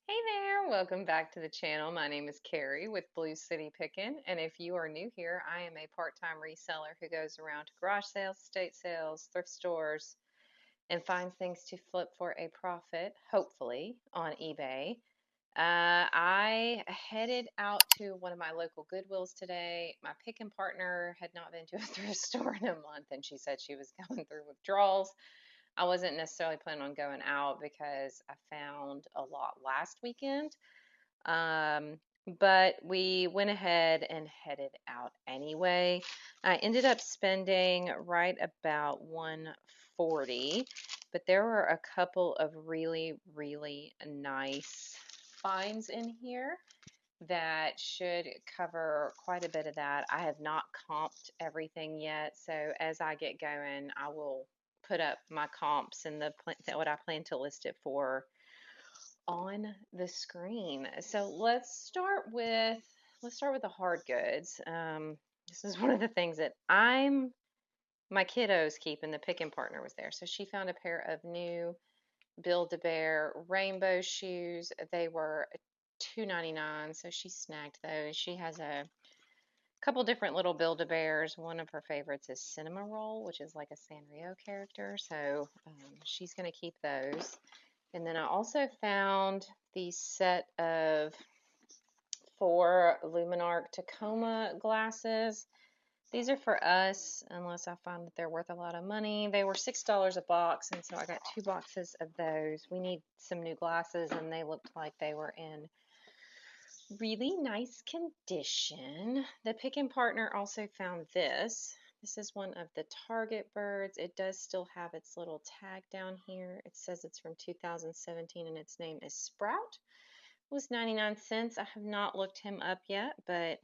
Hey there, welcome back to the channel. My name is Carrie with Blue City Pickin, and if you are new here, I am a part-time reseller who goes around to garage sales, estate sales, thrift stores, and finds things to flip for a profit, hopefully, on eBay. I headed out to one of my local Goodwills today. My Pickin partner had not been to a thrift store in a month, and she said she was going through withdrawals. I wasn't necessarily planning on going out because I found a lot last weekend. Um, but we went ahead and headed out anyway. I ended up spending right about 140, but there were a couple of really, really nice finds in here that should cover quite a bit of that. I have not comped everything yet, so as I get going, I will put up my comps and what I plan to list it for on the screen. So let's start with the hard goods. This is one of the things that my kiddos keep, and the Pickin partner was there, so she found a pair of new Build-A-Bear rainbow shoes. They were $2.99, so she snagged those. She has a couple different little Build-A-Bears. One of her favorites is Cinema Roll, which is like a Sanrio character, so she's going to keep those. And then I also found the set of 4 Luminarc Tacoma glasses. These are for us, unless I find that they're worth a lot of money. They were $6 a box, and so I got 2 boxes of those. We need some new glasses, and they looked like they were in really nice condition. The Pickin partner also found this. This is one of the Target birds. It does still have its little tag down here. It says it's from 2017 and its name is Sprout. It was 99 cents. I have not looked him up yet, but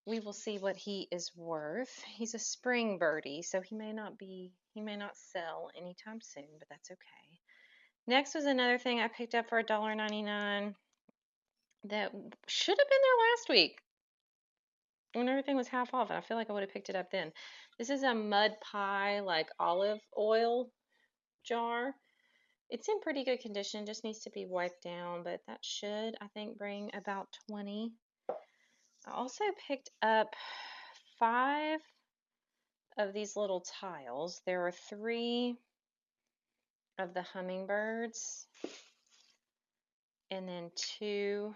we will see what he is worth. He's a spring birdie, so he may not sell anytime soon, but that's okay. Next was another thing I picked up for $1.99 that should have been there last week when everything was half off. I feel like I would have picked it up then. This is a mud pie, like olive oil jar. It's in pretty good condition, just needs to be wiped down, but that should, I think, bring about 20. I also picked up 5 of these little tiles. There are 3 of the hummingbirds, and then 2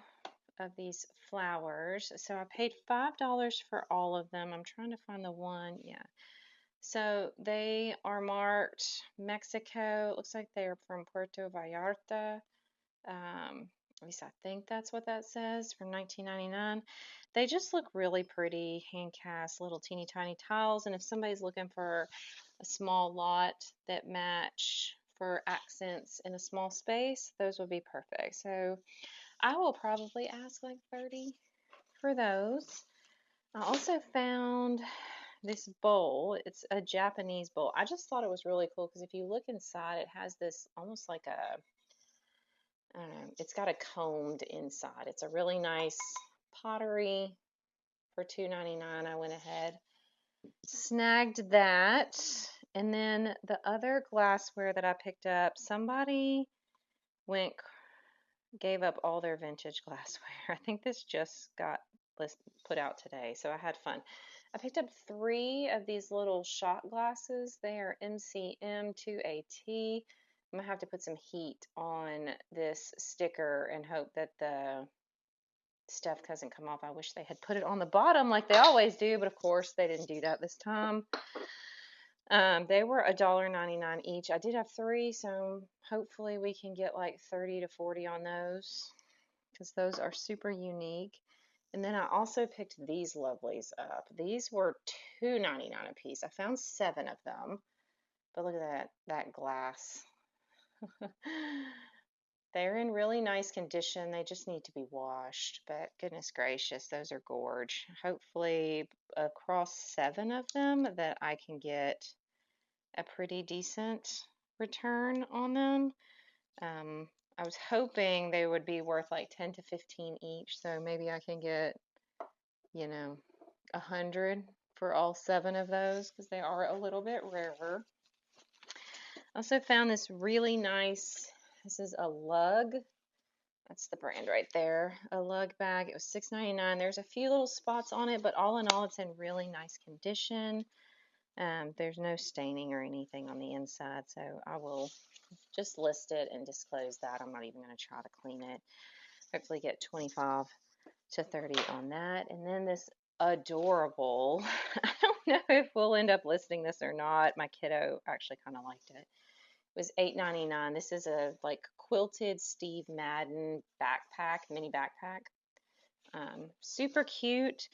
of these flowers. So I paid $5 for all of them. I'm trying to find the one. Yeah. So they are marked Mexico. It looks like they're from Puerto Vallarta. At least I think that's what that says, from 1999. They just look really pretty, hand cast little teeny tiny tiles. And if somebody's looking for a small lot that match for accents in a small space, those would be perfect. So I will probably ask like 30 for those. I also found this bowl. It's a Japanese bowl. I just thought it was really cool because if you look inside, it has this almost like it's got a combed inside. It's a really nice pottery for $2.99. I went ahead, snagged that. And then the other glassware that I picked up, somebody went gave up all their vintage glassware. I think this just got put out today, so I had fun. I picked up 3 of these little shot glasses. They are MCM2AT. I'm gonna have to put some heat on this sticker and hope that the stuff doesn't come off. I wish they had put it on the bottom like they always do, but of course they didn't do that this time. They were $1.99 each. I did have 3, so hopefully we can get like 30 to 40 on those because those are super unique. And then I also picked these lovelies up. These were $2.99 a piece. I found 7 of them, but look at that glass. They're in really nice condition. They just need to be washed, but goodness gracious, those are gorge. Hopefully across 7 of them that I can get a pretty decent return on them. I was hoping they would be worth like 10 to 15 each, so maybe I can get, 100 for all 7 of those because they are a little bit rarer. I also found this really nice, this is a lug That's the brand right there. A lug bag. It was $6.99. There's a few little spots on it, but all in all, it's in really nice condition. There's no staining or anything on the inside, so I will just list it and disclose that. I'm not even going to try to clean it. Hopefully get 25 to 30 on that. And then this adorable, I don't know if we'll end up listing this or not. My kiddo actually kind of liked it. It was $8.99. This is a like quilted Steve Madden backpack, mini backpack. Super cute.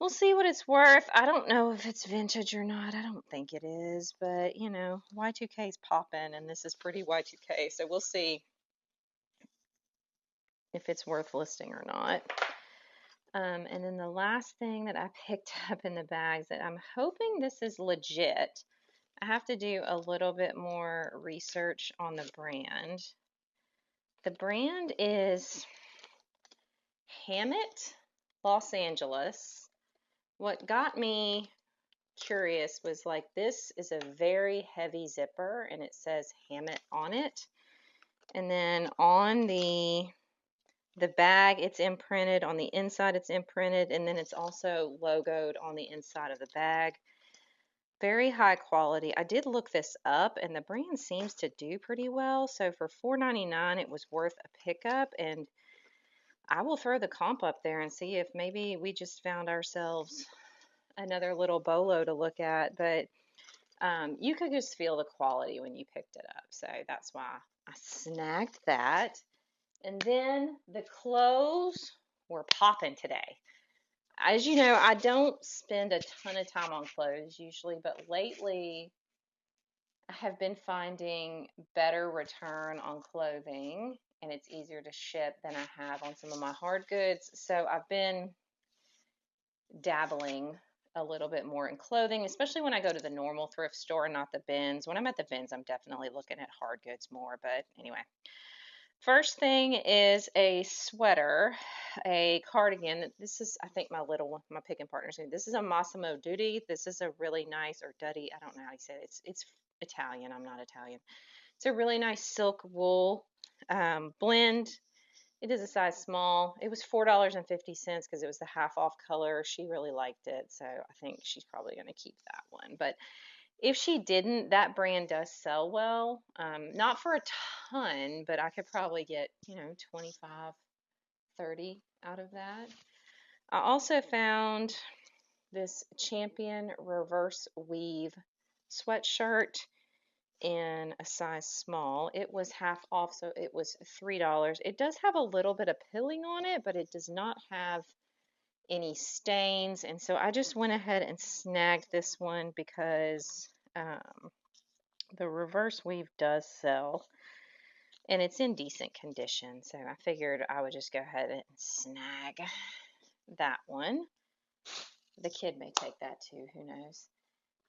We'll see what it's worth. I don't know if it's vintage or not. I don't think it is, but you know, Y2K is popping, and this is pretty Y2K, so we'll see if it's worth listing or not. And then the last thing that I picked up in the bags that I'm hoping this is legit. I have to do a little bit more research on the brand. The brand is Hammett, Los Angeles. What got me curious was like this is a very heavy zipper and it says Hammett on it. And then on the bag it's imprinted, on the inside it's imprinted, and then it's also logoed on the inside of the bag. Very high quality. I did look this up and the brand seems to do pretty well. So for $4.99 it was worth a pickup, and I will throw the comp up there and see if maybe we just found ourselves another little bolo to look at. But you could just feel the quality when you picked it up. So that's why I snagged that. And then the clothes were popping today. As you know, I don't spend a ton of time on clothes usually, but lately I have been finding better return on clothing, and it's easier to ship than I have on some of my hard goods. So I've been dabbling a little bit more in clothing, especially when I go to the normal thrift store, not the bins. When I'm at the bins, I'm definitely looking at hard goods more. But anyway, first thing is a sweater, a cardigan. This is, I think, my little one, my Pickin Partner. This is a Massimo Dutti. This is a really nice, or Dutti, I don't know how you say it. It's Italian. I'm not Italian. It's a really nice silk wool blend. It is a size small. It was $4.50 because it was the half off color. She really liked it, so I think she's probably going to keep that one. But if she didn't, that brand does sell well. Not for a ton, but I could probably get, 25, 30 out of that. I also found this Champion reverse weave sweatshirt in a size small. It was half off, so it was $3. It does have a little bit of pilling on it, but it does not have any stains. And so I just went ahead and snagged this one because the reverse weave does sell and it's in decent condition. So I figured I would just go ahead and snag that one. The kid may take that too, who knows.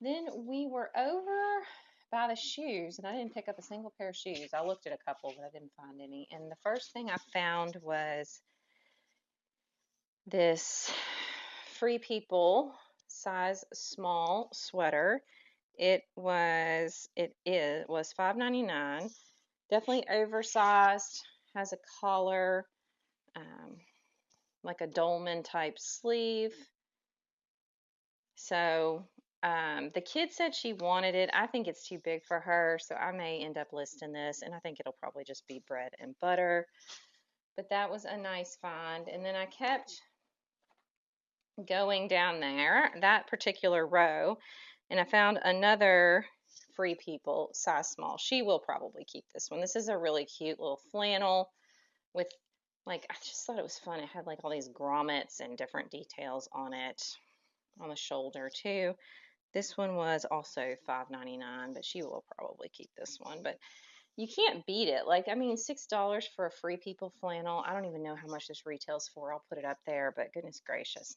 Then we were over by the shoes, and I didn't pick up a single pair of shoes. I looked at a couple, but I didn't find any. And the first thing I found was this Free People size small sweater. It is $5.99. Definitely oversized. Has a collar, like a dolman type sleeve. So the kid said she wanted it. I think it's too big for her, so I may end up listing this, and I think it'll probably just be bread and butter. But that was a nice find. And then I kept going down there, that particular row, and I found another Free People size small. She will probably keep this one. This is a really cute little flannel with, like, I just thought it was fun. It had like all these grommets and different details on it, on the shoulder too. This one was also $5.99, but she will probably keep this one. But you can't beat it. Like, I mean, $6 for a Free People flannel. I don't even know how much this retails for. I'll put it up there, but goodness gracious,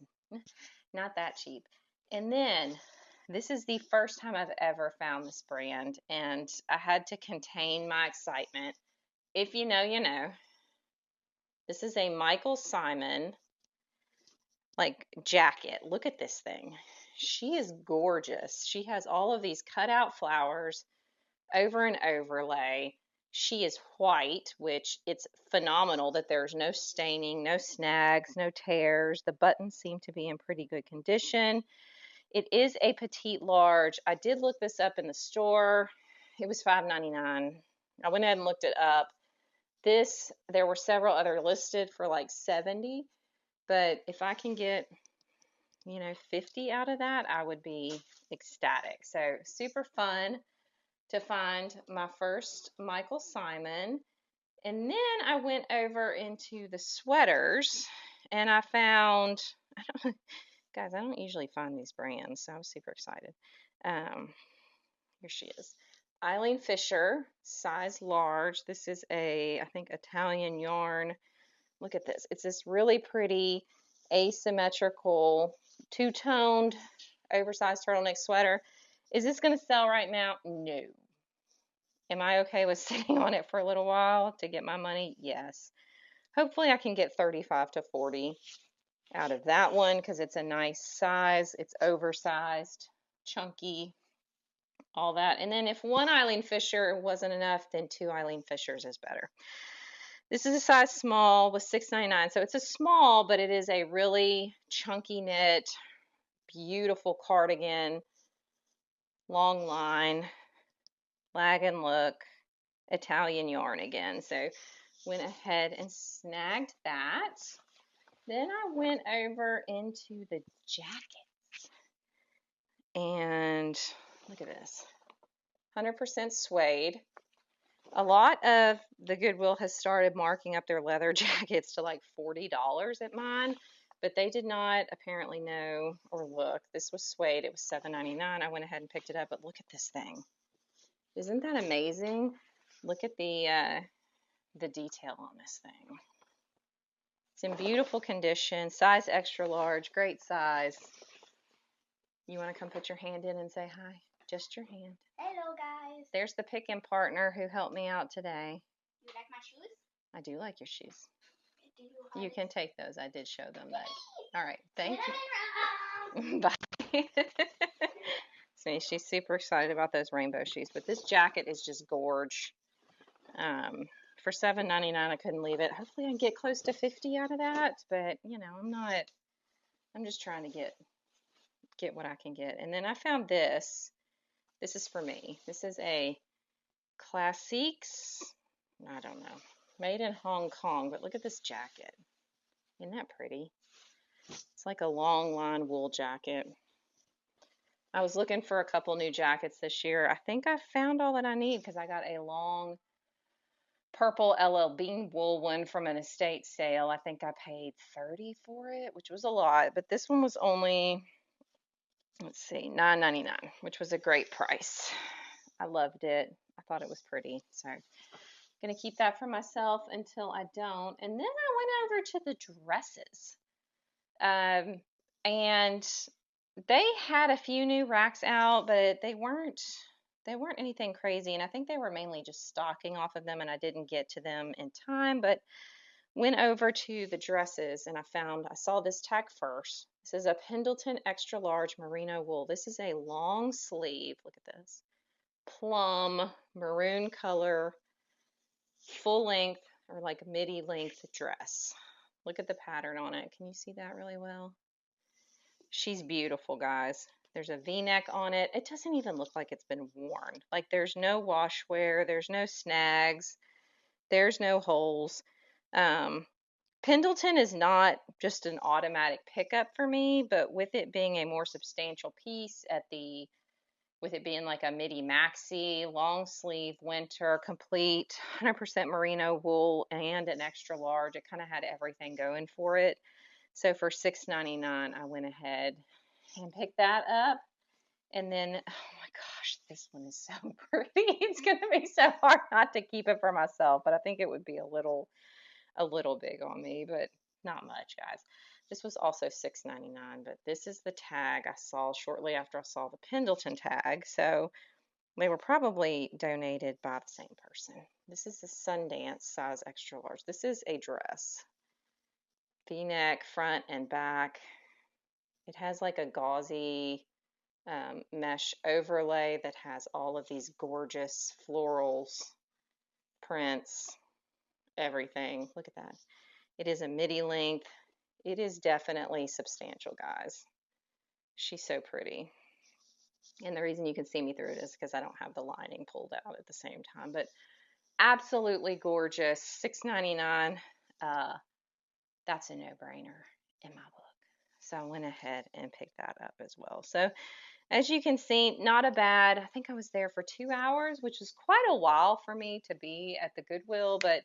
not that cheap. And then this is the first time I've ever found this brand, and I had to contain my excitement. If you know, you know. This is a Michael Simon, like, jacket. Look at this thing. She is gorgeous. She has all of these cutout flowers over an overlay. She is white, which it's phenomenal that there's no staining, no snags, no tears. The buttons seem to be in pretty good condition. It is a petite large. I did look this up in the store. It was $5.99. I went ahead and looked it up. There were several other listed for like 70, but if I can get, 50 out of that, I would be ecstatic. So super fun to find my first Michael Simon. And then I went over into the sweaters and I found, guys, I don't usually find these brands, so I was super excited. Here she is. Eileen Fisher, size large. This is I think, Italian yarn. Look at this. It's this really pretty asymmetrical, two-toned, oversized turtleneck sweater. Is this going to sell right now? No. Am I okay with sitting on it for a little while to get my money? Yes. Hopefully I can get 35 to 40 out of that one because it's a nice size. It's oversized, chunky, all that. And then if one Eileen Fisher wasn't enough, then two Eileen Fishers is better. This is a size small with $6.99. So it's a small, but it is a really chunky knit, beautiful cardigan, long line, lag and look, Italian yarn again. So went ahead and snagged that. Then I went over into the jackets. And look at this. 100% suede. A lot of the Goodwill has started marking up their leather jackets to like $40 at mine, but they did not apparently know or look. This was suede. It was $7.99. I went ahead and picked it up, but look at this thing. Isn't that amazing? Look at the detail on this thing. It's in beautiful condition, size extra large, great size. You want to come put your hand in and say hi? Just your hand. Hello, guys. There's the Pickin Partner who helped me out today. You like my shoes? I do like your shoes. You can take those. I did show them that. All right. Thank you. Bye. See, she's super excited about those rainbow shoes. But this jacket is just gorge. For $7.99, I couldn't leave it. Hopefully I can get close to 50 out of that. But, I'm just trying to get what I can get. And then I found this. This is for me. This is a Classiques, I don't know, made in Hong Kong, but look at this jacket. Isn't that pretty? It's like a long line wool jacket. I was looking for a couple new jackets this year. I think I found all that I need because I got a long purple LL Bean wool one from an estate sale. I think I paid $30 for it, which was a lot, but this one was only, let's see, $9.99, which was a great price. I loved it. I thought it was pretty, so I'm going to keep that for myself until I don't. And then I went over to the dresses, and they had a few new racks out, but they weren't anything crazy, and I think they were mainly just stocking off of them, and I didn't get to them in time, but went over to the dresses, and I saw this tag first. This is a Pendleton extra large merino wool. This is a long sleeve, look at this, plum maroon color, full length or like midi length dress. Look at the pattern on it. Can you see that really well? She's beautiful, guys. There's a V-neck on it. It doesn't even look like it's been worn. Like there's no wash wear, there's no snags, there's no holes. Pendleton is not just an automatic pickup for me, but with it being a more substantial piece with it being like a midi maxi, long sleeve, winter, complete, 100% merino wool, and an extra large, it kind of had everything going for it. So for $6.99, I went ahead and picked that up. And then, oh my gosh, this one is so pretty. It's going to be so hard not to keep it for myself, but I think it would be a little big on me, but not much, guys. This was also $6.99, but this is the tag I saw shortly after I saw the Pendleton tag, so they were probably donated by the same person. This is the Sundance size extra large. This is a dress. V-neck, front and back. It has like a gauzy mesh overlay that has all of these gorgeous florals prints, everything. Look at that. It is a midi length. It is definitely substantial, guys. She's so pretty. And the reason you can see me through it is because I don't have the lining pulled out at the same time. But absolutely gorgeous. $6.99. That's a no-brainer in my book. So I went ahead and picked that up as well. So as you can see, not a bad, I think I was there for 2 hours, which was quite a while for me to be at the Goodwill, but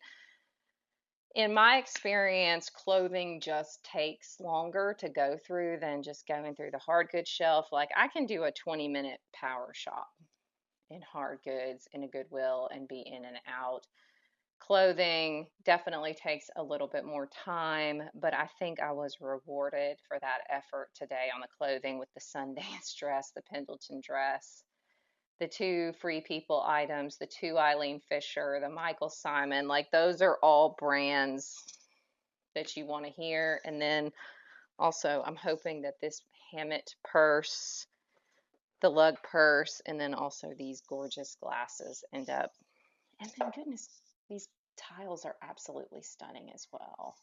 in my experience, clothing just takes longer to go through than just going through the hard goods shelf. Like I can do a 20-minute power shop in hard goods in a Goodwill and be in and out. Clothing definitely takes a little bit more time, but I think I was rewarded for that effort today on the clothing with the Sundance dress, the Pendleton dress, the two Free People items, the two Eileen Fisher, the Michael Simon. Like those are all brands that you want to hear. And then also, I'm hoping that this Hammett purse, the lug purse, and then also these gorgeous glasses end up. And then, goodness, these tiles are absolutely stunning as well.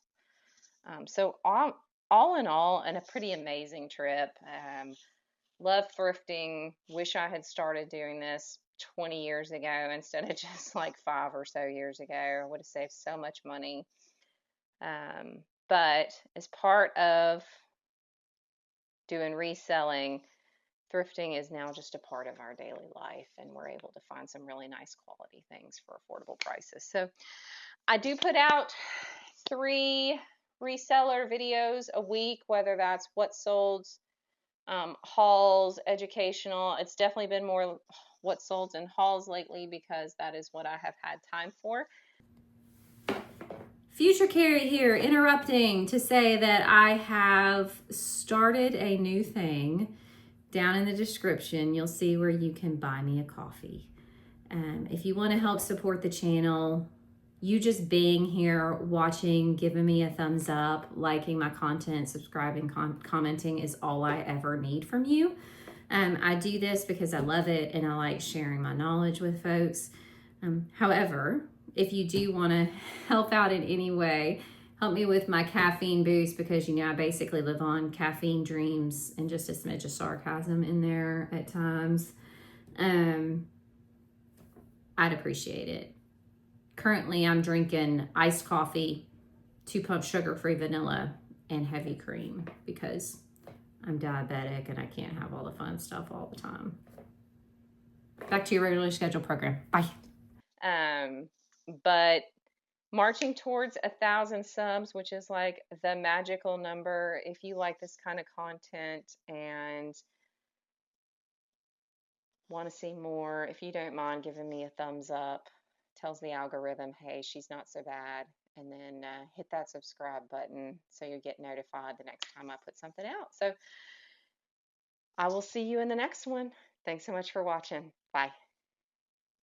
So all in all, and a pretty amazing trip. Love thrifting. Wish I had started doing this 20 years ago instead of just like 5 or so years ago. I would have saved so much money. But as part of doing reselling, thrifting is now just a part of our daily life, and we're able to find some really nice quality things for affordable prices. So I do put out 3 reseller videos a week, whether that's what sold, hauls, educational. It's definitely been more what sold and hauls lately because that is what I have had time for. Future Carrie here, interrupting to say that I have started a new thing. Down in the description, you'll see where you can buy me a coffee. If you want to help support the channel, you just being here, watching, giving me a thumbs up, liking my content, subscribing, commenting is all I ever need from you. I do this because I love it and I like sharing my knowledge with folks. However, if you do want to help out in any way, help me with my caffeine boost, because I basically live on caffeine dreams and just a smidge of sarcasm in there at times. I'd appreciate it. Currently, I'm drinking iced coffee, 2-pump sugar-free vanilla, and heavy cream because I'm diabetic and I can't have all the fun stuff all the time. Back to your regularly scheduled program. Bye. But marching towards 1,000 subs, which is like the magical number. If you like this kind of content and want to see more, if you don't mind giving me a thumbs up, tells the algorithm, hey, she's not so bad. And then hit that subscribe button so you get notified the next time I put something out. So I will see you in the next one. Thanks so much for watching. Bye.